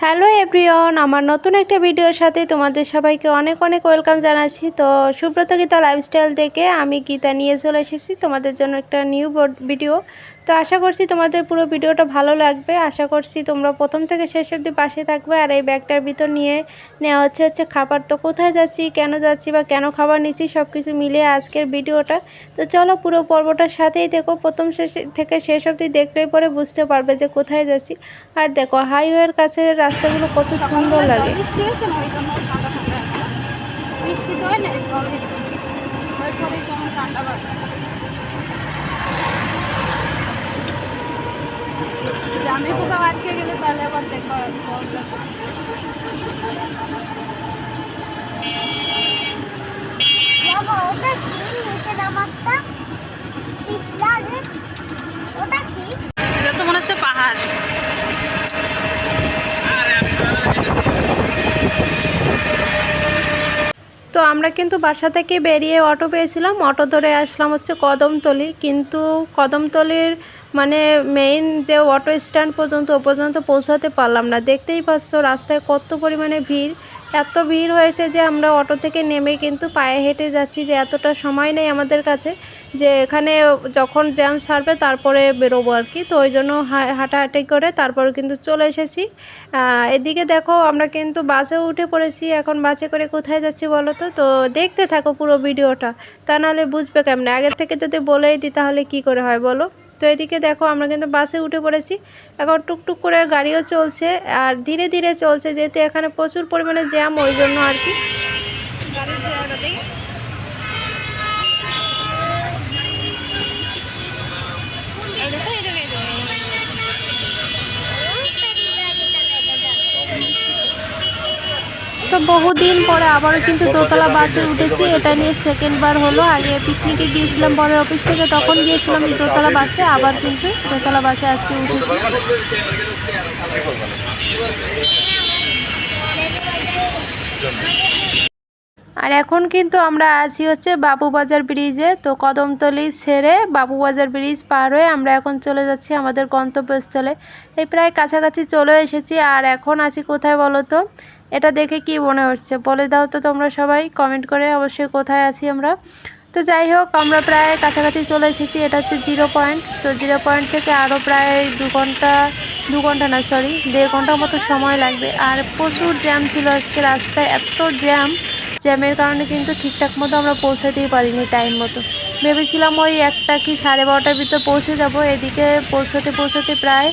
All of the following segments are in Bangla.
হ্যালো এভরিওয়ান, আমার নতুন একটা ভিডিওর সাথে তোমাদের সবাইকে অনেক অনেক ওয়েলকাম জানাচ্ছি। তো সুব্রত গীতা লাইফস্টাইল থেকে আমি গীতা নিয়ে চলে এসেছি তোমাদের জন্য একটা নিউ ভিডিও। তো আশা করছি তোমাদের পুরো ভিডিওটা ভালো লাগবে। আশা করছি তোমরা প্রথম থেকে শেষ অবধি পাশে থাকবে। আর এই ব্যাগটার ভিতর নিয়ে নেওয়া হচ্ছে খাবার। তো কোথায় যাচ্ছি, কেন যাচ্ছি বা কেন খাবার নিচ্ছি সব কিছু মিলিয়ে আজকের ভিডিওটা। তো চলো পুরো পর্বটার সাথেই দেখো, প্রথম শেষ থেকে শেষ অবধি দেখলেই পরে বুঝতে পারবে যে কোথায় যাচ্ছি। আর দেখো হাইওয়ের কাছে রাস্তাগুলো কত সুন্দর লাগে। বৃষ্টি তো হয় না, কেমন ঠান্ডা বাতাস। আমি কোথাও আটকে গেলে তাহলে আবার দেখো এটা তো মনে হচ্ছে পাহাড়। তো আমরা কিন্তু বাসা থেকে বেরিয়ে অটো পেয়েছিলাম, অটো ধরে আসলাম হচ্ছে কদমতলি। কিন্তু কদমতলির মানে মেইন যে অটো স্ট্যান্ড পর্যন্ত ও পর্যন্ত পৌঁছাতে পারলাম না। দেখতেই পাচ্ছ রাস্তায় কত পরিমাণে ভিড়। এত ভিড় হয়েছে যে আমরা অটো থেকে নেমে কিন্তু পায়ে হেঁটে যাচ্ছি, যে এতটা সময় নেই আমাদের কাছে যে এখানে যখন জ্যাম ছাড়বে তারপরে বেরোবো আর কি। তো ওই জন্য হাঁটাহাঁটি করে তারপরে কিন্তু চলে এসেছি। এদিকে দেখো আমরা কিন্তু বাসে উঠে পড়েছি। এখন বাসে করে কোথায় যাচ্ছি বলো তো? তো দেখতে থাকো পুরো ভিডিওটা, তা নাহলে বুঝবে কেমনে। আগের থেকে যদি বলেই দিই তাহলে কি করে হয় বলো? তো এদিকে দেখো আমরা কিন্তু বাসে উঠে পড়েছি। এখন টুকটুক করে গাড়িও চলছে, আর ধীরে ধীরে চলছে যেহেতু এখানে প্রচুর পরিমাণে জ্যাম, ওই জন্য আর কি। তো বহুদিন পরে আবারও কিন্তু দোতলা বাসে উঠেছি। এটা নিয়ে সেকেন্ড বার হলো। আগে পিকনিকে গিয়েছিলাম বরের অফিস থেকে, তখন গিয়েছিলাম দোতলা বাসে। আবার কিন্তু দোতলা বাসে আজকে উঠেছি। আর এখন কিন্তু আমরা আছি হচ্ছে বাবুবাজার ব্রিজে। তো কদমতলি ছেড়ে বাবুবাজার ব্রিজ পার হয়ে আমরা এখন চলে যাচ্ছি আমাদের গন্তব্যস্থলে। এই প্রায় কাছাকাছি চলে এসেছি। আর এখন আছি কোথায় বলো তো? এটা দেখে কি মনে হচ্ছে বলে দাও তো তোমরা সবাই কমেন্ট করে অবশ্যই, কোথায় আছি আমরা। তো যাই হোক আমরা প্রায় কাছাকাছি চলে এসেছি। এটা হচ্ছে জিরো পয়েন্ট। তো জিরো পয়েন্ট থেকে আরও প্রায় 2 ঘন্টা না সরি 1.5 ঘন্টার মতো সময় লাগবে। আর প্রচুর জ্যাম ছিল আজকে রাস্তায়, এত জ্যামের কারণে কিন্তু ঠিকঠাক মতো আমরা পৌঁছাতেই পারিনি টাইম মতো। ভেবেছিলাম ওই 1টা কি 12:30টার ভিতর পৌঁছে যাব। এদিকে পৌঁছাতে প্রায়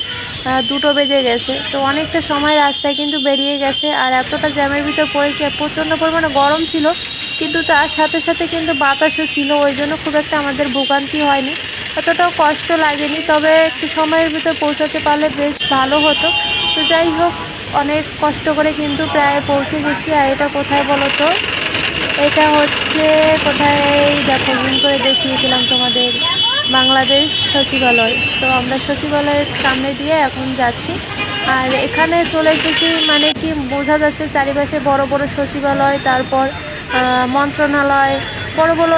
2টো বেজে গেছে। তো অনেকটা সময় রাস্তায় কিন্তু বেরিয়ে গেছে। আর এতটা জ্যামের ভিতর পড়েছি, আর প্রচণ্ড পরিমাণে গরম ছিল, কিন্তু তার সাথে সাথে কিন্তু বাতাসও ছিল। ওই জন্য খুব একটা আমাদের ভোগান্তি হয়নি, অতটাও কষ্ট লাগেনি। তবে একটু সময়ের ভিতর পৌঁছাতে পারলে বেশ ভালো হতো। তো যাই হোক অনেক কষ্ট করে কিন্তু প্রায় পৌঁছে গেছি। আর এটা কোথায় বলো তো? এটা হচ্ছে কোথায় দেখো, জুম করে দেখিয়েছিলাম তোমাদের, বাংলাদেশ সচিবালয়। তো আমরা সচিবালয়ের সামনে দিয়ে এখন যাচ্ছি। আর এখানে চলে এসেছি মানে কি বোঝা যাচ্ছে, চারিপাশে বড় বড় সচিবালয়, তারপর মন্ত্রণালয়, বড় বড়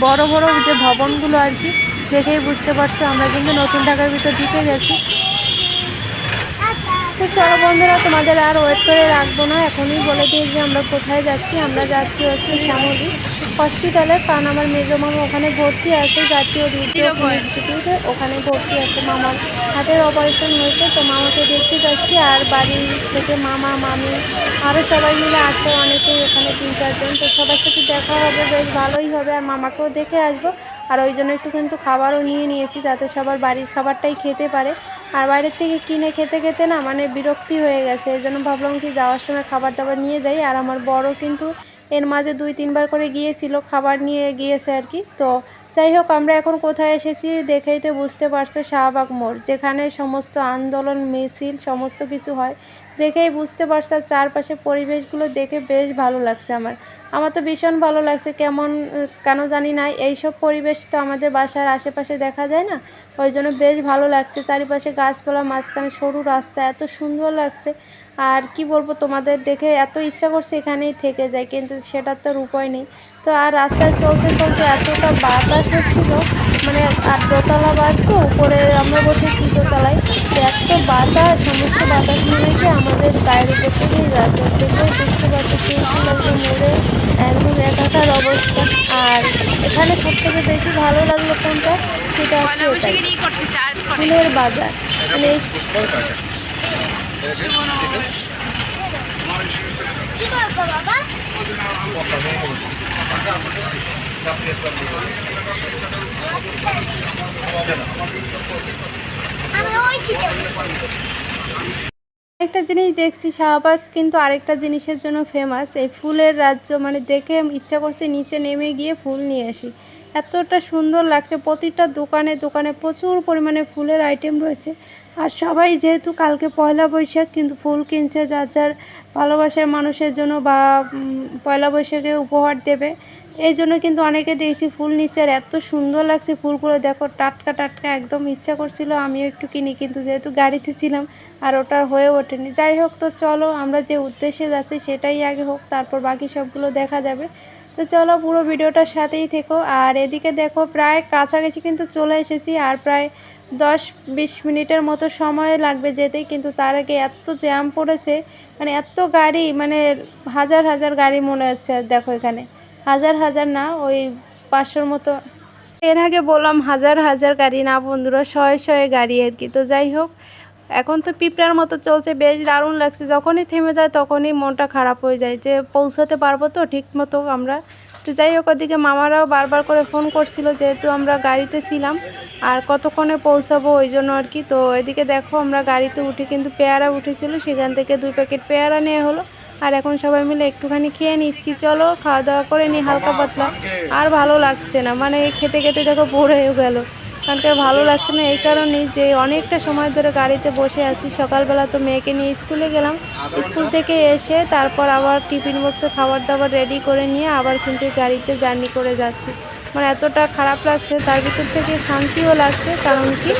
বড় বড় যে ভবনগুলো আর কি, দেখেই বুঝতে পারছো আমরা কিন্তু নতুন ঢাকার ভিতর ঢুকে গেছি। তো চলো বন্ধুরা, তোমাদের আর ওয়েট করে রাখবো না, এখনই বলে দিই যে আমরা কোথায় যাচ্ছি। আমরা যাচ্ছি হচ্ছে শ্যামলী হসপিটালে, কারণ আমার মেজো মামা ওখানে ভর্তি আছে, জাতীয় হৃদরোগ ইনস্টিটিউটে ওখানে ভর্তি আছে। মামার হার্টের অপারেশন হয়েছে, তো মামাকে দেখতে যাচ্ছি। আর বাড়ি থেকে মামা মামি আরও সবাই মিলে আছে অনেকেই ওখানে, 3-4 জন। তো সবার সাথে দেখা হবে, বেশ ভালোই হবে। আর মামাকেও দেখে আসবো। আর ওই জন্য একটু কিন্তু খাবারও নিয়ে নিয়েছি, যাতে সবার বাড়ির খাবারটাই খেতে পারে। আর বাইরের থেকে কিনে খেতে খেতে না মানে বিরক্তি হয়ে গেছে। এই জন্য ভাবলাম কি যাওয়ার সময় খাবার দাবার নিয়ে যাই। আর আমার বড় কিন্তু এর মাঝে 2-3 বার করে গিয়েছিল, খাবার নিয়ে গিয়েছে আর কি। তো যাই হোক আমরা এখন কোথায় এসেছি দেখেই তো বুঝতে পারছো, শাহবাগ মোড়, যেখানে সমস্ত আন্দোলন মিছিল সমস্ত কিছু হয়। দেখেই বুঝতে পারছো। আর চারপাশে পরিবেশগুলো দেখে বেশ ভালো লাগছে আমার তো ভীষণ ভালো লাগছে। কেন জানি না, এইসব পরিবেশ তো আমাদের বাসার আশেপাশে দেখা যায় না, ওই জন্য বেশ ভালো লাগছে। চারিপাশে গাছপালা, মাঝখানে সরু রাস্তা, এত সুন্দর লাগছে। আর কি বলবো, তোমাদের দেখে এত ইচ্ছা করছে এখানেই থেকে যায়, কিন্তু সেটার তো উপায় নেই। তো আর রাস্তায় চলতে চলতে এতটা বাতাস হচ্ছিল, মানে আর দোতলা বাস তো, উপরে আমরা বসেছি দোতলায়, তো এত বাতাস, সমস্ত বাতাসগুলো নাকি আমাদের গায়ের উপর থেকেই যাচ্ছে। দেখলেই বুঝতে পারছি চুলগুলো একদম উড়ে একদম একাকার অবস্থা। আর এখানে সবথেকে বেশি ভালো লাগলো কোনটা, সেটা হচ্ছে এটাই, ফুলের বাজার। মানে একটা জিনিস দেখছি, শাহবাগ কিন্তু আরেকটা জিনিসের জন্য ফেমাস, এই ফুলের রাজ্য। মানে দেখে ইচ্ছা করছে নিচে নেমে গিয়ে ফুল নিয়ে আসি, এতটা সুন্দর লাগছে। প্রতিটা দোকানে দোকানে প্রচুর পরিমাণে ফুলের আইটেম রয়েছে। আর সবাই যেহেতু কালকে পয়লা বৈশাখ, কিন্তু ফুল কিনছে যার যার ভালোবাসার মানুষের জন্য, বা পয়লা বৈশাখে উপহার দেবে, এই জন্য কিন্তু অনেকে দেখছি ফুল নিচ্ছে। আর এত সুন্দর লাগছে ফুলগুলো, দেখো টাটকা টাটকা একদম। ইচ্ছা করছিল আমিও একটু কিনি, কিন্তু যেহেতু গাড়িতে ছিলাম আর ওটা হয়ে ওঠেনি। যাই হোক, তো চলো আমরা যে উদ্দেশ্যে যাচ্ছি সেটাই আগে হোক, তারপর বাকি সবগুলো দেখা যাবে। তো চলো পুরো ভিডিওটার সাথেই থেকো। আর এদিকে দেখো প্রায় কাছাকাছি কিন্তু চলে এসেছি, আর প্রায় 10-20 মিনিটের মতো সময় লাগবে যেতেই, কিন্তু তার আগে এত জ্যাম পড়েছে, মানে এত গাড়ি, মানে হাজার হাজার গাড়ি মনে হচ্ছে। দেখো এখানে হাজার হাজার না, ওই 500-র মতো। এর আগে বললাম হাজার হাজার গাড়ি না বন্ধুরা, শয়ে শয়ে গাড়ি আর কি। তো যাই হোক, এখন তো পিঁপড়ার মতো চলছে, বেশ দারুণ লাগছে। যখনই থেমে যায় তখনই মনটা খারাপ হয়ে যায় যে পৌঁছাতে পারবো তো ঠিক মতো আমরা। তো যাই হোক, ওদিকে মামারাও বারবার করে ফোন করছিল, যেহেতু আমরা গাড়িতে ছিলাম আর কতক্ষণে পৌঁছাবো ওই জন্য আর কি। তো এদিকে দেখো আমরা গাড়িতে উঠে কিন্তু পেয়ারা উঠেছিল, সেখান থেকে 2 প্যাকেট পেয়ারা নেওয়া হলো। আর এখন সবাই মিলে একটুখানি খেয়ে নিচ্ছি। চলো খাওয়া দাওয়া করে নিই হালকা পাতলা। আর ভালো লাগছে না, মানে খেতে খেতে দেখো বোর হয়ে গেল। কারণ ভালো লাগছে না এই কারণেই যে অনেকটা সময় ধরে গাড়িতে বসে আছি। সকালবেলা তো মেয়েকে নিয়ে স্কুলে গেলাম, স্কুল থেকে এসে তারপর আবার টিফিন বক্সে খাবার দাবার রেডি করে নিয়ে আবার কিন্তু গাড়িতে জার্নি করে যাচ্ছি। মানে এতটা খারাপ লাগছে, তার ভিতর থেকে শান্তিও লাগছে। কারণ কি,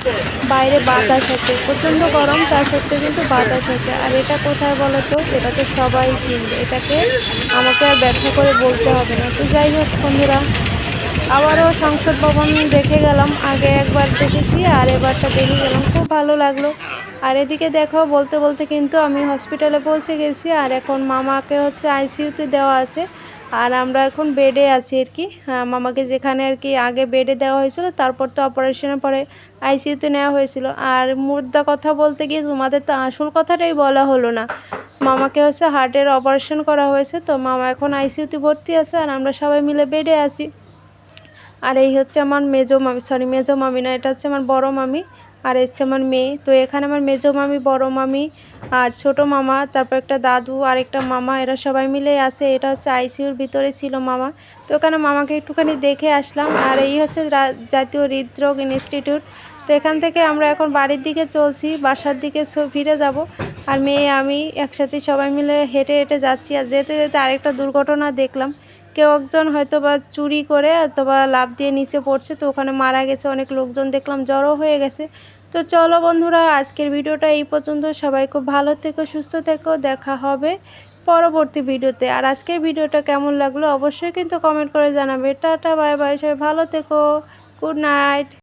বাইরে বাতাস আছে, প্রচণ্ড গরম, তার সত্ত্বেও কিন্তু বাতাস আছে। আর এটা কোথায় বলো তো, এটা তো সবাই চিনবে, এটাকে আমাকে আর ব্যাখ্যা করে বলতে হবে না। তো যাই হোক বন্ধুরা, আবারও সংসদ ভবন দেখে গেলাম। আগে একবার দেখেছি আর এবারটা দেখে গেলাম, খুব ভালো লাগলো। আর এদিকে দেখো বলতে বলতে কিন্তু আমি হসপিটালে পৌঁছে গেছি। আর এখন মামাকে হচ্ছে আইসিইউতে দেওয়া আছে, আর আমরা এখন বেডে আছি আর কি। মামাকে যেখানে আর কি আগে বেডে দেওয়া হয়েছিল, তারপর তো অপারেশনের পরে আইসিইউতে নেওয়া হয়েছিল। আর মুদ্রা কথা বলতে গিয়ে তোমাদের তো আসল কথাটাই বলা হলো না। মামাকে হচ্ছে হার্টের অপারেশন করা হয়েছে, তো মামা এখন আইসিইউতে ভর্তি আছে আর আমরা সবাই মিলে বেডে আছি। আর এই হচ্ছে আমার মেজো মামি, সরি মেজো মামি না, এটা হচ্ছে আমার বড় মামি। আর এসছে আমার মেয়ে। তো এখানে আমার মেজো মামি, বড় মামি আর ছোট মামা, তারপর একটা দাদু আর একটা মামা, এরা সবাই মিলে আছে। এটা হচ্ছে আইসিইউর ভিতরে ছিল মামা। তো এখানে মামাকে একটুখানি দেখে আসলাম। আর এই হচ্ছে জাতীয় হৃদরোগ ইনস্টিটিউট। তো এখান থেকে আমরা এখন বাড়ির দিকে চলছি, বাসার দিকে ফিরে যাব। আর মেয়ে আমি একসাথে সবাই মিলে হেঁটে হেঁটে যাচ্ছি। আর যেতে যেতে আরেকটা দুর্ঘটনা দেখলাম, কেউ একজন হয়তো বা চুরি করে অথবা লাফ দিয়ে নিচে পড়ছে, তো ওখানে মারা গেছে। অনেক লোকজন দেখলাম জড়ো হয়ে গেছে। তো চলো বন্ধুরা, আজকের ভিডিওটা এই পর্যন্ত। সবাই খুব ভালো থেকো, সুস্থ থেকো, দেখা হবে পরবর্তী ভিডিওতে। আর আজকের ভিডিওটা কেমন লাগলো অবশ্যই কিন্তু কমেন্ট করে জানাবে। টাটা বাই বাই, সবাই ভালো থেকো, গুড নাইট।